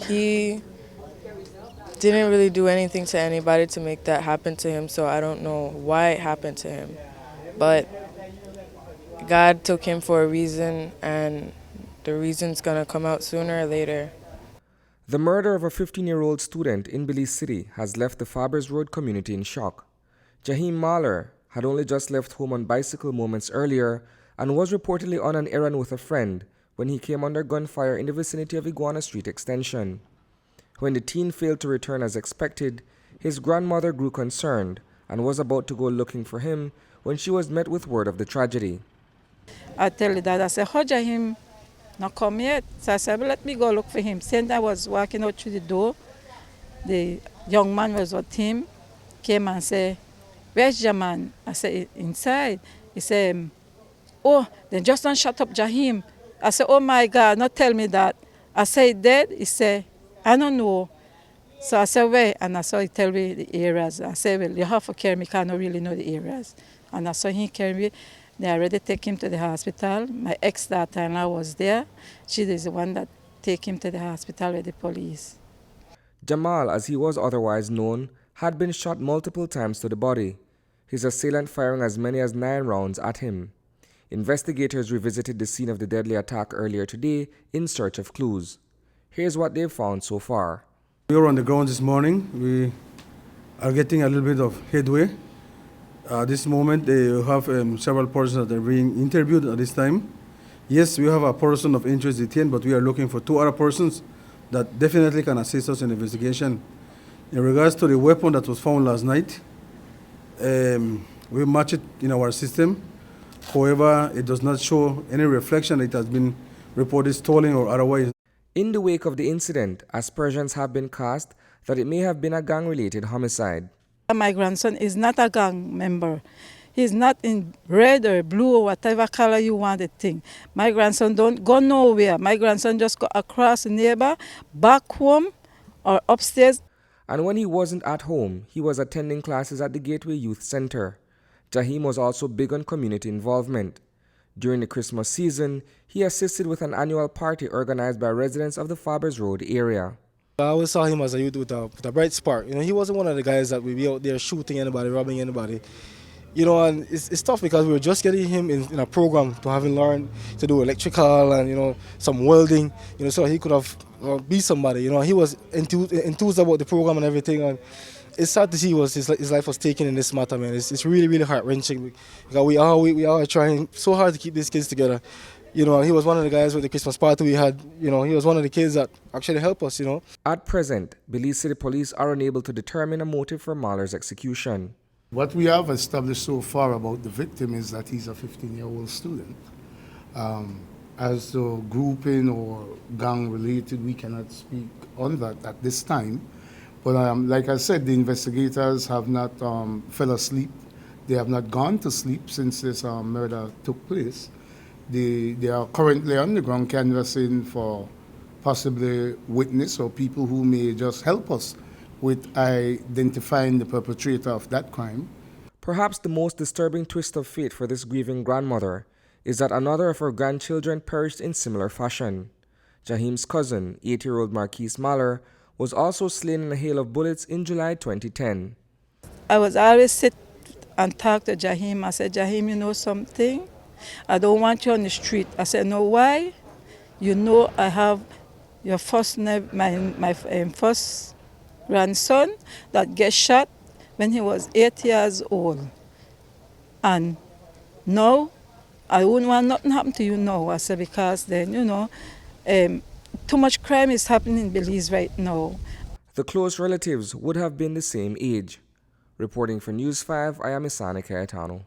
He didn't really do anything to anybody to make that happen to him, so I don't know why it happened to him. But God took him for a reason, and the reason's gonna come out sooner or later. The murder of a 15-year-old student in Belize City has left the Fabers Road community in shock. Jaheem Mahler had only just left home on bicycle moments earlier and was reportedly on an errand with a friend when he came under gunfire in the vicinity of Iguana Street Extension. When the teen failed to return as expected, his grandmother grew concerned and was about to go looking for him when she was met with word of the tragedy. I tell the dad, I said, how Jaheem not come yet? So I said, well, let me go look for him. Since I was walking out through the door, the young man was with him, came and said, where's your man? I said, inside. He said, oh, then just don't shut up, Jaheem. I said, oh my God, not tell me that. I said, dead? He said, I don't know. So I said, where? And I saw he tell me the areas. I said, well, you have to carry me because I don't really know the areas. And I saw he carry me. They already take him to the hospital. My ex-daughter-in-law was there. She is the one that take him to the hospital with the police. Jamal, as he was otherwise known, had been shot multiple times to the body, his assailant firing as many as 9 rounds at him. Investigators revisited the scene of the deadly attack earlier today in search of clues. Here's what they've found so far. We were on the ground this morning. We are getting a little bit of headway. This moment, they have several persons that are being interviewed at this time. Yes, we have a person of interest detained, but we are looking for 2 other persons that definitely can assist us in the investigation. In regards to the weapon that was found last night, we match it in our system. However, it does not show any reflection that it has been reported stolen or otherwise. In the wake of the incident, aspersions have been cast that it may have been a gang-related homicide. My grandson is not a gang member. He's not in red or blue or whatever color you want the thing. My grandson don't go nowhere. My grandson just go across the neighbor, back home or upstairs. And when he wasn't at home, he was attending classes at the Gateway Youth Center. Jaheem was also big on community involvement. During the Christmas season, he assisted with an annual party organized by residents of the Fabers Road area. I always saw him as a youth with a bright spark. You know, he wasn't one of the guys that would be out there shooting anybody, robbing anybody. You know, and it's tough because we were just getting him in a program to have him learn to do electrical and, you know, some welding, you know, so he could have be somebody. You know, he was enthused about the program and everything. And it's sad to see his life was taken in this matter, man. It's really, really heart-wrenching because we are trying so hard to keep these kids together. You know, he was one of the guys with the Christmas party we had. You know, he was one of the kids that actually helped us, you know. At present, Belize City Police are unable to determine a motive for Mahler's execution. What we have established so far about the victim is that he's a 15-year-old student. As to grouping or gang-related, we cannot speak on that at this time. But like I said, the investigators have not fell asleep. They have not gone to sleep since this murder took place. They are currently on the ground canvassing for possibly witness or people who may just help us with identifying the perpetrator of that crime. Perhaps the most disturbing twist of fate for this grieving grandmother is that another of her grandchildren perished in similar fashion. Jaheem's cousin, 8-year-old Marquise Mahler, was also slain in a hail of bullets in July 2010. I was always sit and talk to Jaheem. I said, Jaheem, you know something? I don't want you on the street. I said, no, why? You know I have your first my first grandson that gets shot when he was 8 years old. And now, I wouldn't want nothing happen to you now. I said, because then, you know, too much crime is happening in Belize right now. The close relatives would have been the same age. Reporting for News 5, I am Isani Cayetano.